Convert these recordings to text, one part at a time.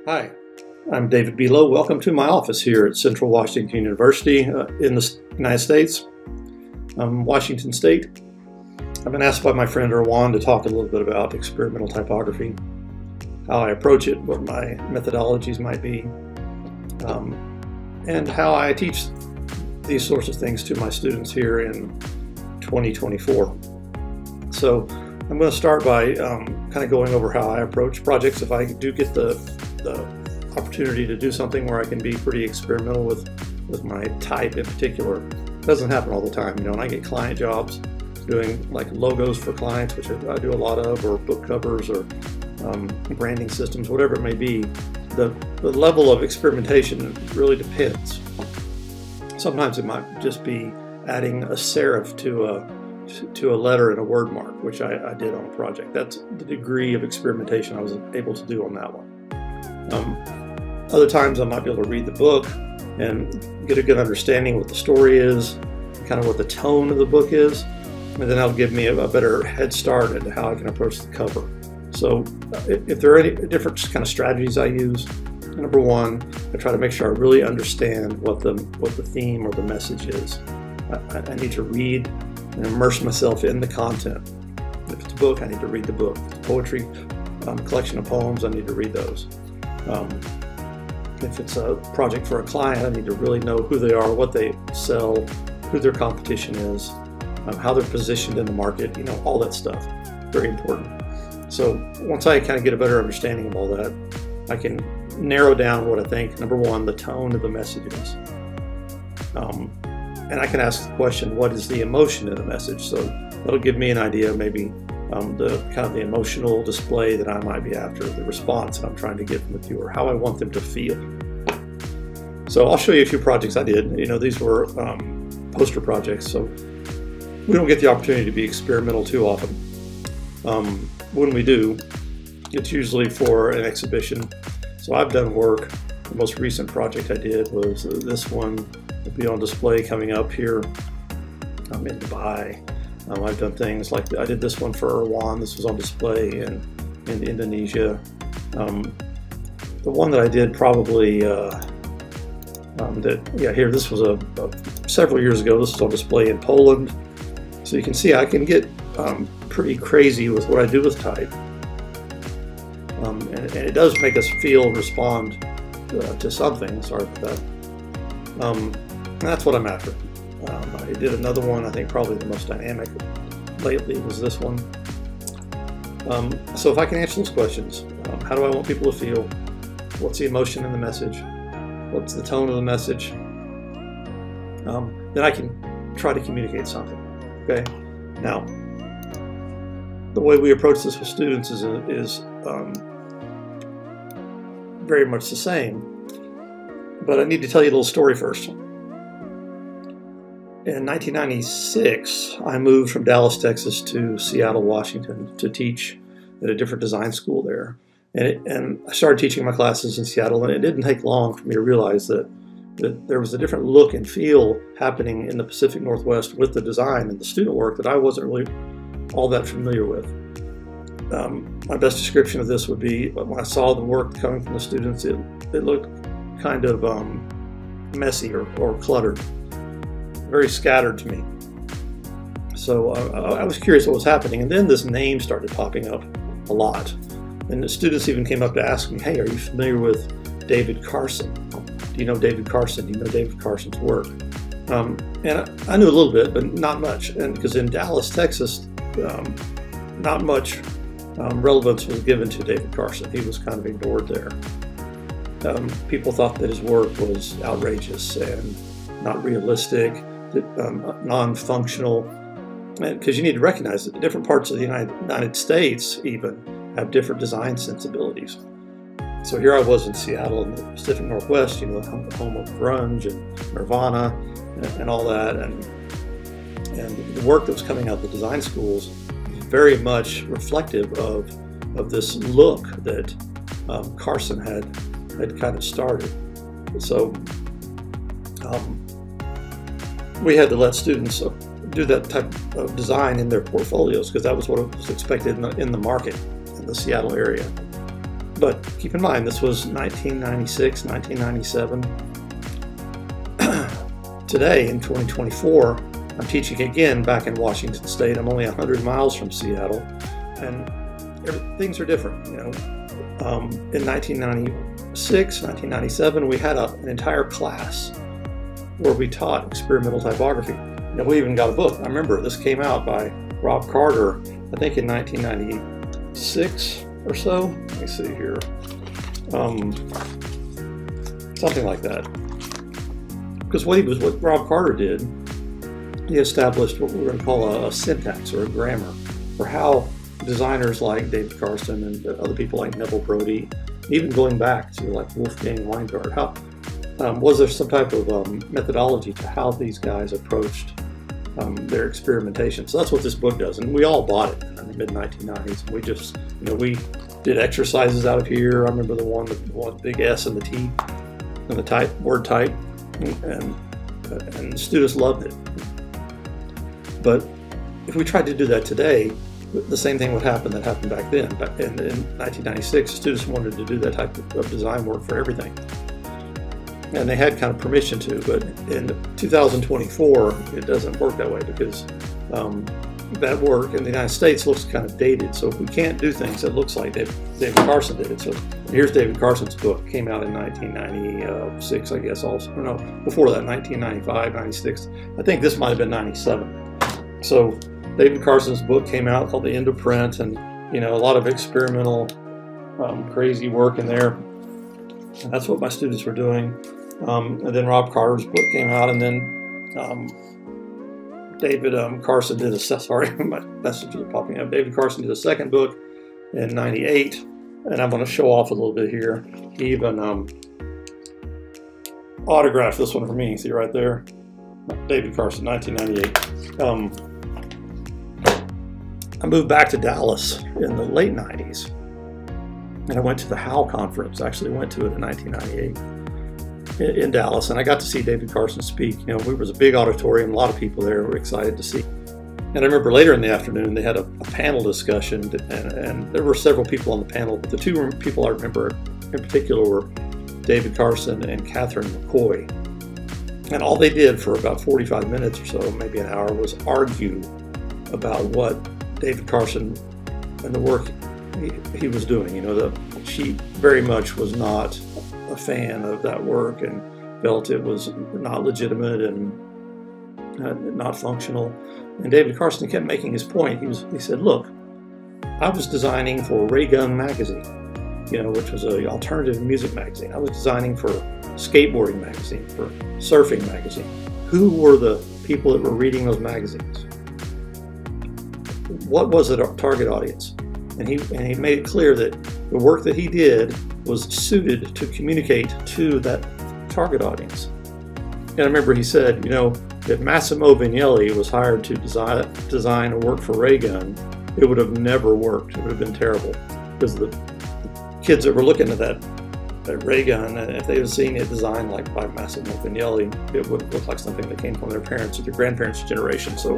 Hi, I'm David Bieloh. Welcome to my office here at Central Washington University in the United States, Washington State. I've been asked by my friend Irwan to talk a little bit about experimental typography, how I approach it, what my methodologies might be, and how I teach these sorts of things to my students here in 2024. So I'm going to start by kind of going over how I approach projects. If I do get the opportunity to do something where I can be pretty experimental with my type in particular. It doesn't happen all the time, you know, and I get client jobs doing like logos for clients, which I do a lot of, or book covers, or branding systems, whatever it may be. The level of experimentation really depends. Sometimes it might just be adding a serif to a letter in a word mark, which I did on a project. That's the degree of experimentation I was able to do on that one. Other times I might be able to read the book and get a good understanding what the story is, kind of what the tone of the book is, and then that'll give me a better head start into how I can approach the cover. So if there are any different kind of strategies I use, number one, I try to make sure I really understand what the theme or the message is. I need to read and immerse myself in the content. If it's a book, I need to read the book. If it's poetry, collection of poems, I need to read those. If it's a project for a client, I need to really know who they are, what they sell, who their competition is, how they're positioned in the market, you know, all that stuff. Very important. So once I kind of get a better understanding of all that, I can narrow down what I think, number one, the tone of the message is. And I can ask the question, what is the emotion in the message? So that'll give me an idea, maybe the emotional display that I might be after, the response that I'm trying to get from the viewer, how I want them to feel. So I'll show you a few projects I did. You know, these were poster projects, so we don't get the opportunity to be experimental too often. When we do, it's usually for an exhibition. So I've done work. The most recent project I did was this one. Will be on display coming up here. I'm in Dubai. I've done things like I did this one for Irwan. This was on display in Indonesia. The one that I did probably here. This was several years ago. This was on display in Poland. So you can see I can get pretty crazy with what I do with type, and it does make us feel and respond to something. Sorry for that. That's what I'm after. I did another one, I think probably the most dynamic lately was this one. So if I can answer those questions, how do I want people to feel? What's the emotion in the message? What's the tone of the message? Then I can try to communicate something, okay? Now, the way we approach this with students is very much the same, but I need to tell you a little story first. In 1996, I moved from Dallas, Texas to Seattle, Washington to teach at a different design school there. And I started teaching my classes in Seattle, and it didn't take long for me to realize that there was a different look and feel happening in the Pacific Northwest with the design and the student work that I wasn't really all that familiar with. My best description of this would be when I saw the work coming from the students, it looked kind of messy or cluttered. Very scattered to me. So I was curious what was happening, and then this name started popping up a lot. And the students even came up to ask me, hey, are you familiar with David Carson? Do you know David Carson? Do you know David Carson's work? And I knew a little bit, but not much. And because in Dallas, Texas, not much relevance was given to David Carson. He was kind of ignored there. People thought that his work was outrageous and not realistic, non-functional, because you need to recognize that different parts of the United States even have different design sensibilities. So here I was in Seattle in the Pacific Northwest, you know, the home of grunge and Nirvana and all that, and the work that was coming out of the design schools was very much reflective of this look that Carson had kind of started. So we had to let students do that type of design in their portfolios because that was what was expected in the market in the Seattle area. But keep in mind, this was 1996, 1997. Today, in 2024, I'm teaching again back in Washington State. I'm only 100 miles from Seattle, and things are different. You know, in 1996, 1997, we had an entire class where we taught experimental typography. You know, we even got a book. I remember this came out by Rob Carter, I think in 1996 or so. Let me see here. Something like that. Because what Rob Carter did, he established what we're going to call a syntax or a grammar for how designers like David Carson and other people like Neville Brody, even going back to like Wolfgang Weingart, how was there some type of methodology to how these guys approached their experimentation. So that's what this book does, and we all bought it in the mid-1990s. We just, you know, we did exercises out of here. I remember the one big S and the T and the word type, and the students loved it. But if we tried to do that today, the same thing would happen that happened back then. Back in 1996, students wanted to do that type of design work for everything. And they had kind of permission to, but in 2024, it doesn't work that way, because that work in the United States looks kind of dated. So if we can't do things that looks like David Carson did it. So here's David Carson's book, came out in 1996, I guess, also. No, before that, 1995, 96. I think this might have been 97. So David Carson's book came out called The End of Print, and, you know, a lot of experimental, crazy work in there. And that's what my students were doing. And then Rob Carter's book came out, and then David Carson did sorry, my messages are popping up. David Carson did a second book in 98, and I'm going to show off a little bit here. He even autographed this one for me. See right there? David Carson, 1998. I moved back to Dallas in the late 90s, and I went to the HOW conference. I actually went to it in 1998 in Dallas, and I got to see David Carson speak. You know, it was a big auditorium, a lot of people there were excited to see. And I remember later in the afternoon, they had a panel discussion, and there were several people on the panel, but the two people I remember in particular were David Carson and Catherine McCoy. And all they did for about 45 minutes or so, maybe an hour, was argue about what David Carson and the work he was doing. You know, she very much was not a fan of that work and felt it was not legitimate and not functional. And David Carson kept making his point. He said, look, I was designing for Ray Gun magazine, you know, which was an alternative music magazine. I was designing for skateboarding magazine, for surfing magazine. Who were the people that were reading those magazines? What was the target audience? And he made it clear that the work that he did was suited to communicate to that target audience. And I remember he said, you know, if Massimo Vignelli was hired to design a work for Ray Gun, it would have never worked. It would have been terrible, because the kids that were looking at that Ray Gun, and if they had seen it designed like by Massimo Vignelli, it would look like something that came from their parents or their grandparents' generation. So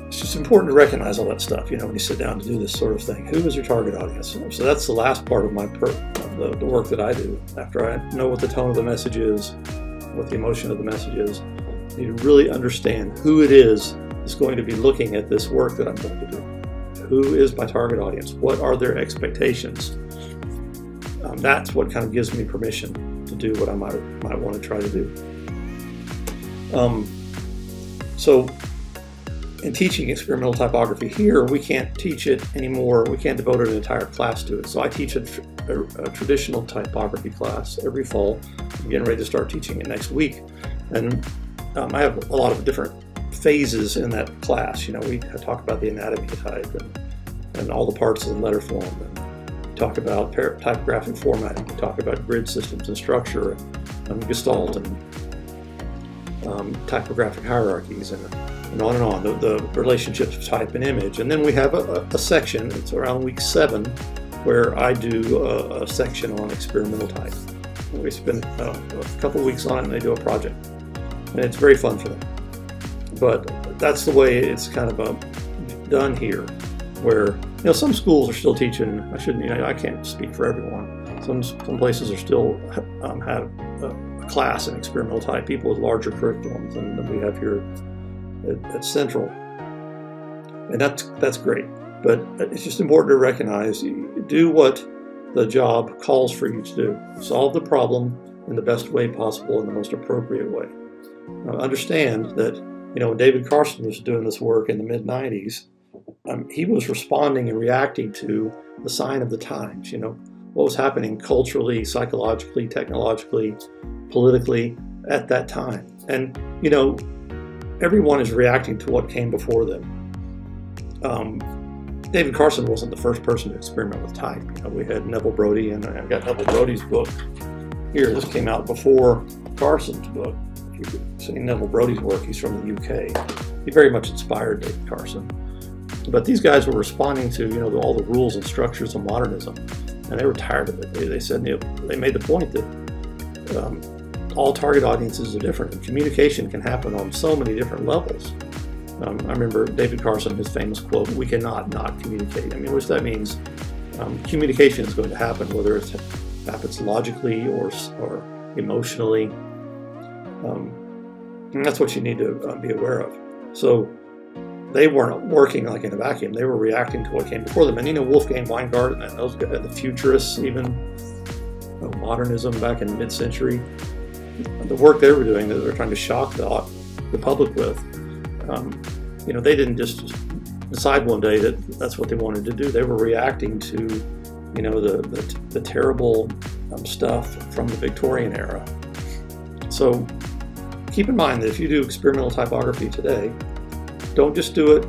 it's just important to recognize all that stuff, you know, when you sit down to do this sort of thing. Who is your target audience? So that's the last part of the work that I do. After I know what the tone of the message is, what the emotion of the message is, I need to really understand who it is that's going to be looking at this work that I'm going to do. Who is my target audience? What are their expectations? That's what kind of gives me permission to do what I might want to try to do. So in teaching experimental typography here, we can't teach it anymore. We can't devote an entire class to it. So I teach a traditional typography class every fall. I'm getting ready to start teaching it next week. And I have a lot of different phases in that class. You know, we talk about the anatomy of type and all the parts of the letter form, and talk about typographic formatting. We talk about grid systems and structure, and Gestalt, and typographic hierarchies, and on and on, the relationships of type and image. And then we have a section, it's around week 7, where I do a section on experimental type. We spend a couple weeks on it, and they do a project. And it's very fun for them. But that's the way it's kind of done here, where You know, some schools are still teaching. I can't speak for everyone. Some places are still have a class in experimental type, people with larger curriculums than we have here at Central, and that's great. But it's just important to recognize, do what the job calls for you to do. Solve the problem in the best way possible, in the most appropriate way. Understand that, you know, when David Carson was doing this work in the mid-90s, he was responding and reacting to the sign of the times, you know, what was happening culturally, psychologically, technologically, politically at that time. And, you know, everyone is reacting to what came before them. David Carson wasn't the first person to experiment with type. You know, we had Neville Brody, and I've got Neville Brody's book here. This came out before Carson's book. If you could see Neville Brody's work, he's from the UK. He very much inspired David Carson. But these guys were responding to, you know, all the rules and structures of modernism, and they were tired of it. They said, you know, they made the point that all target audiences are different, and communication can happen on so many different levels. I remember David Carson, his famous quote, "We cannot not communicate." I mean, which that means communication is going to happen, whether it happens logically or emotionally. And that's what you need to be aware of. So they weren't working like in a vacuum. They were reacting to what came before them. And you know, Wolfgang Weingart and those guys, the futurists, even modernism back in mid-century, the work they were doing that they were trying to shock the public with, you know, they didn't just decide one day that that's what they wanted to do. They were reacting to, you know, the terrible stuff from the Victorian era. So keep in mind that if you do experimental typography today, don't just do it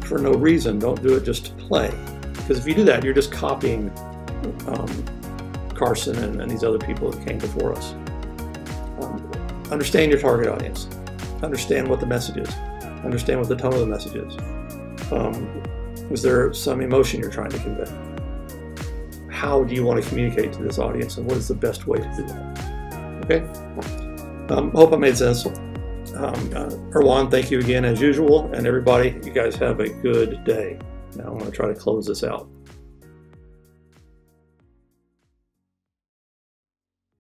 for no reason. Don't do it just to play. Because if you do that, you're just copying Carson and these other people that came before us. Understand your target audience. Understand what the message is. Understand what the tone of the message is. Is there some emotion you're trying to convey? How do you want to communicate to this audience, and what is the best way to do that? Okay? Hope I made sense. Irwan, thank you again as usual, and everybody, you guys have a good day. Now I'm going to try to close this out.